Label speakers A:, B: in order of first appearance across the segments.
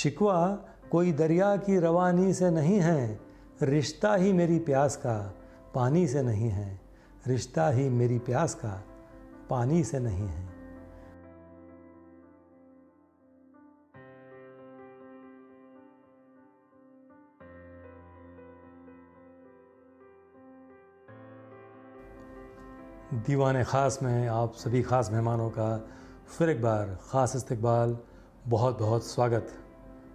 A: शिकवा कोई दरिया की रवानी से नहीं है, रिश्ता ही मेरी प्यास का पानी से नहीं है, रिश्ता ही मेरी प्यास का पानी से नहीं है। दीवाने ख़ास में आप सभी ख़ास मेहमानों का फिर एक बार ख़ास इस्तकबाल, बहुत बहुत स्वागत।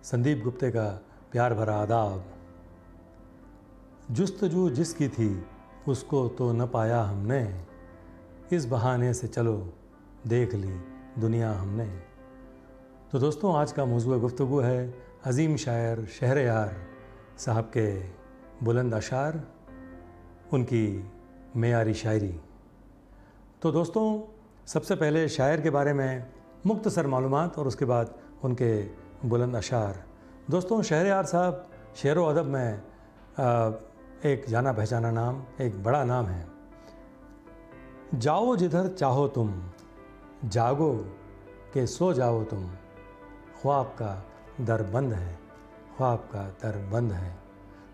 A: संदीप गुप्ते का प्यार भरा आदाब। जुस्तजू जिसकी थी उसको तो न पाया हमने, इस बहाने से चलो देख ली दुनिया हमने। तो दोस्तों, आज का मौज़ूअ गुफ्तगू है अज़ीम शायर शहरयार साहब के बुलंद अशार, उनकी मेयारी शायरी। तो दोस्तों, सबसे पहले शायर के बारे में मुख्तसर मालूमात और उसके बाद उनके बुलंद अशार। दोस्तों, शहरयार साहब शेर व अदब में एक जाना पहचाना नाम, एक बड़ा नाम है। जाओ जिधर चाहो तुम, जागो के सो जाओ तुम, ख्वाब का दर बंद है, ख्वाब का दर बंद है।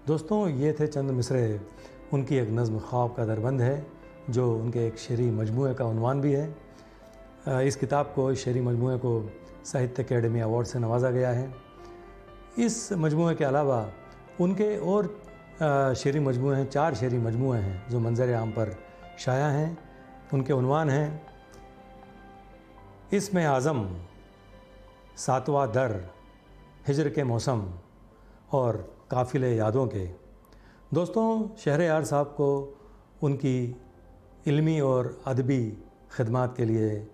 A: दोस्तों, ये थे चंद मिसरे उनकी एक नज़्म ख्वाब का दर बंद है, जो उनके एक शेरी मजमूए का उन्वान भी है। इस किताब को, इस शेरी मजमूए को साहित्य अकेडमी अवार्ड से नवाजा गया है। इस मजमूए के अलावा उनके और शेरी मजमूए हैं, 4 शेरी मजमूए हैं जो मंजर आम पर शाया हैं। उनके उन्वान हैं इसमें आज़म, सातवां दर, हिजर के मौसम और काफ़िले यादों के। दोस्तों, शहरयार साहब को उनकी इल्मी और अदबी खिदमात के लिए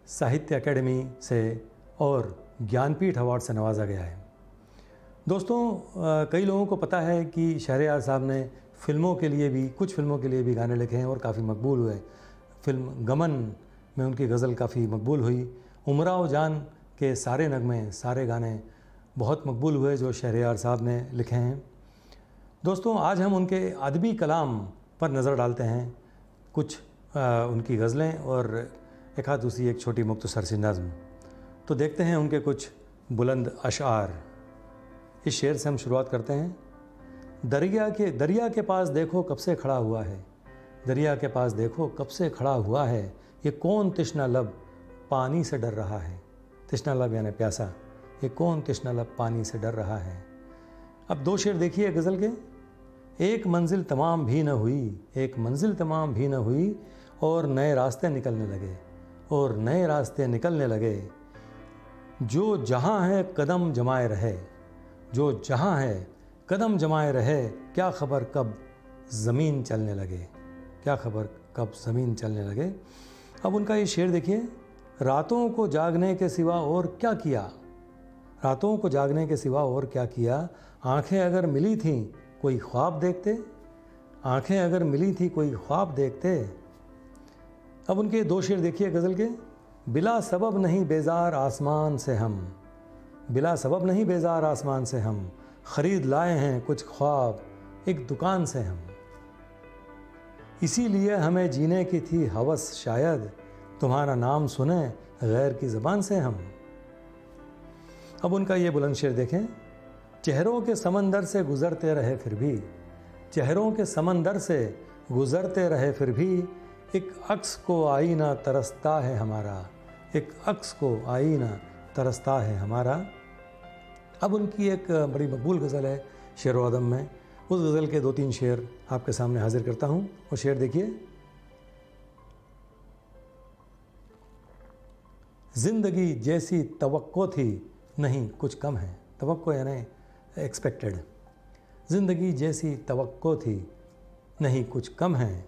A: साहित्य अकेडमी से और ज्ञानपीठ अवार्ड से नवाजा गया है। दोस्तों, कई लोगों को पता है कि शहरयार साहब ने फ़िल्मों के लिए भी, कुछ फ़िल्मों के लिए भी गाने लिखे हैं और काफ़ी मकबूल हुए। फ़िल्म गमन में उनकी गज़ल काफ़ी मकबूल हुई। उमराव जान के सारे नगमे, सारे गाने बहुत मकबूल हुए जो शहरयार साहब ने लिखे हैं। दोस्तों, आज हम उनके अदबी कलाम पर नज़र डालते हैं, कुछ उनकी गज़लें और एक आध दूसरी एक छोटी मुख्तसर सी नज़्म। तो देखते हैं उनके कुछ बुलंद अशार। इस शेर से हम शुरुआत करते हैं। दरिया के पास देखो कब से खड़ा हुआ है, दरिया के पास देखो कब से खड़ा हुआ है, ये कौन तिश्ना लब पानी से डर रहा है। तिश्ना लब यानी प्यासा, ये कौन तिश्ना लब पानी से डर रहा है। अब 2 शेर देखिए गज़ल के। एक मंजिल तमाम भी न हुई, एक मंजिल तमाम भी न हुई, और नए रास्ते निकलने लगे, और नए रास्ते निकलने लगे। जो जहाँ है कदम जमाए रहे, जो जहाँ है कदम जमाए रहे, क्या खबर कब ज़मीन चलने लगे, क्या खबर कब ज़मीन चलने लगे। अब उनका ये शेर देखिए। रातों को जागने के सिवा और क्या किया, रातों को जागने के सिवा और क्या किया, आंखें अगर मिली थीं कोई ख्वाब देखते, आंखें अगर मिली थी कोई ख्वाब देखते। अब उनके 2 शेर देखिए गज़ल के। बिला सबब नहीं बेजार आसमान से हम, बिला सबब नहीं बेजार आसमान से हम, ख़रीद लाए हैं कुछ ख्वाब एक दुकान से हम, इसीलिए हमें जीने की थी हवस शायद, तुम्हारा नाम सुने गैर की ज़बान से हम। अब उनका ये बुलंद शेर देखें। चेहरों के समंदर से गुज़रते रहे फिर भी, चेहरों के समंदर से गुज़रते रहे फिर भी, एक अक्स को आईना तरसता है हमारा, एक अक्स को आईना तरसता है हमारा। अब उनकी एक बड़ी मकबूल गज़ल है शेर व अदब में। उस गज़ल के 2-3 शेर आपके सामने हाजिर करता हूँ। वो शेर देखिए। ज़िंदगी जैसी तवक्को थी नहीं कुछ कम है, तवक्को यानी एक्सपेक्टेड। ज़िंदगी जैसी तवक्को थी नहीं कुछ कम है,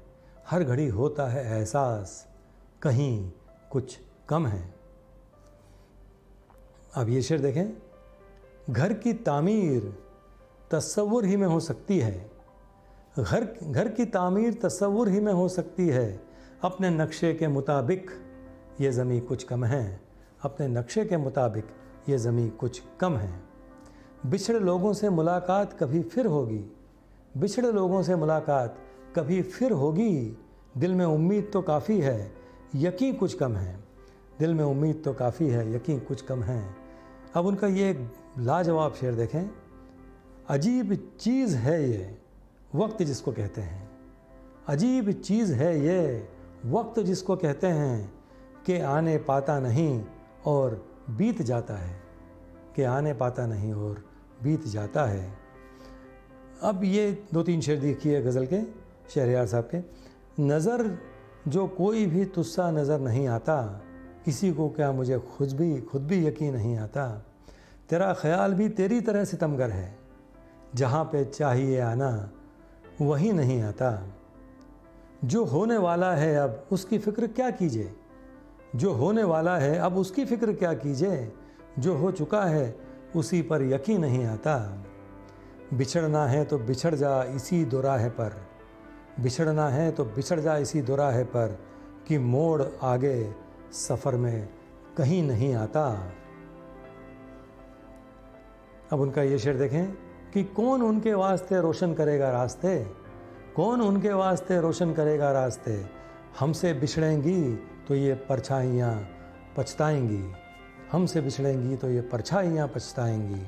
A: हर घड़ी होता है एहसास कहीं कुछ कम है। अब ये शेर देखें। घर की तामीर तसव्वुर ही में हो सकती है, घर की तामीर तसव्वुर ही में हो सकती है, अपने नक्शे के मुताबिक ये ज़मीं कुछ कम है, अपने नक्शे के मुताबिक ये ज़मीं कुछ कम है। बिछड़े लोगों से मुलाकात कभी फिर होगी, बिछड़े लोगों से मुलाकात कभी फिर होगी, दिल में उम्मीद तो काफ़ी है यकीन कुछ कम है, दिल में उम्मीद तो काफ़ी है यकीन कुछ कम है। अब उनका ये एक लाजवाब शेर देखें। अजीब चीज़ है ये वक्त जिसको कहते हैं, अजीब चीज़ है ये वक्त जिसको कहते हैं, कि आने पाता नहीं और बीत जाता है, कि आने पाता नहीं और बीत जाता है। अब ये 2-3 शेर देखिए गज़ल के शहरयार साहब के। नज़र जो कोई भी तुस्सा नज़र नहीं आता, किसी को क्या मुझे खुद भी यकीन नहीं आता, तेरा ख्याल भी तेरी तरह सितमगर है, जहाँ पे चाहिए आना वहीं नहीं आता। जो होने वाला है अब उसकी फ़िक्र क्या कीजिए, जो होने वाला है अब उसकी फ़िक्र क्या कीजिए, जो हो चुका है उसी पर यकीन नहीं आता। बिछड़ना है तो बिछड़ जा इसी दोराहे पर, बिछड़ना है तो बिछड़ जा इसी दोराहे पर, कि मोड़ आगे सफ़र में कहीं नहीं आता। अब उनका ये शेर देखें कि कौन उनके वास्ते रोशन करेगा रास्ते, कौन उनके वास्ते रोशन करेगा रास्ते, हमसे बिछड़ेंगी तो ये परछाइयाँ पछताएंगी, हमसे बिछड़ेंगी तो ये परछाइयाँ पछताएंगी।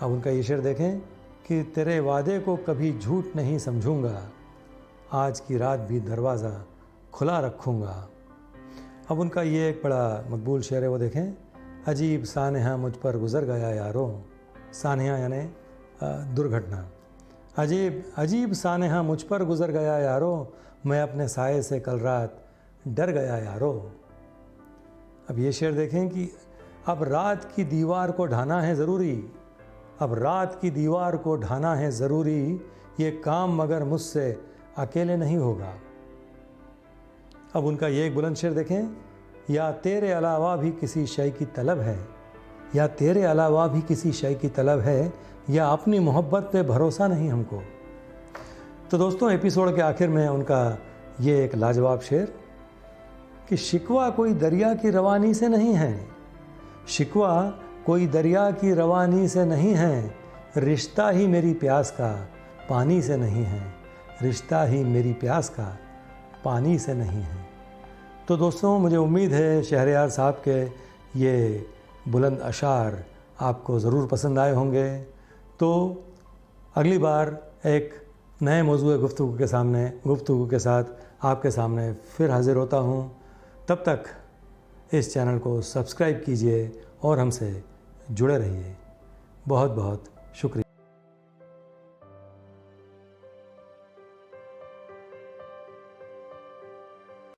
A: अब उनका ये शेर देखें कि तेरे वादे को कभी झूठ नहीं समझूंगा, आज की रात भी दरवाज़ा खुला रखूँगा। अब उनका ये एक बड़ा मकबूल शेर है, वो देखें। अजीब सानहा मुझ पर गुज़र गया यारो, सानहा यानी दुर्घटना। अजीब सानहा मुझ पर गुज़र गया यारो, मैं अपने साये से कल रात डर गया यारो। अब ये शेर देखें कि अब रात की दीवार को ढाना है ज़रूरी, अब रात की दीवार को ढाना है ज़रूरी, ये काम मगर मुझसे अकेले नहीं होगा। अब उनका ये एक बुलंद शेर देखें। या तेरे अलावा भी किसी शय की तलब है, या तेरे अलावा भी किसी शय की तलब है, या अपनी मोहब्बत पे भरोसा नहीं हमको। तो दोस्तों, एपिसोड के आखिर में उनका ये एक लाजवाब शेर कि शिकवा कोई दरिया की रवानी से नहीं है, शिकवा कोई दरिया की रवानी से नहीं है, रिश्ता ही मेरी प्यास का पानी से नहीं है, रिश्ता ही मेरी प्यास का पानी से नहीं है। तो दोस्तों, मुझे उम्मीद है शहरयार साहब के ये बुलंद अशार आपको ज़रूर पसंद आए होंगे। तो अगली बार एक नए मौजूद गुफ्तगू के साथ आपके सामने फिर हाज़िर होता हूँ। तब तक इस चैनल को सब्सक्राइब कीजिए और हमसे जुड़े रहिए। बहुत बहुत शुक्रिया।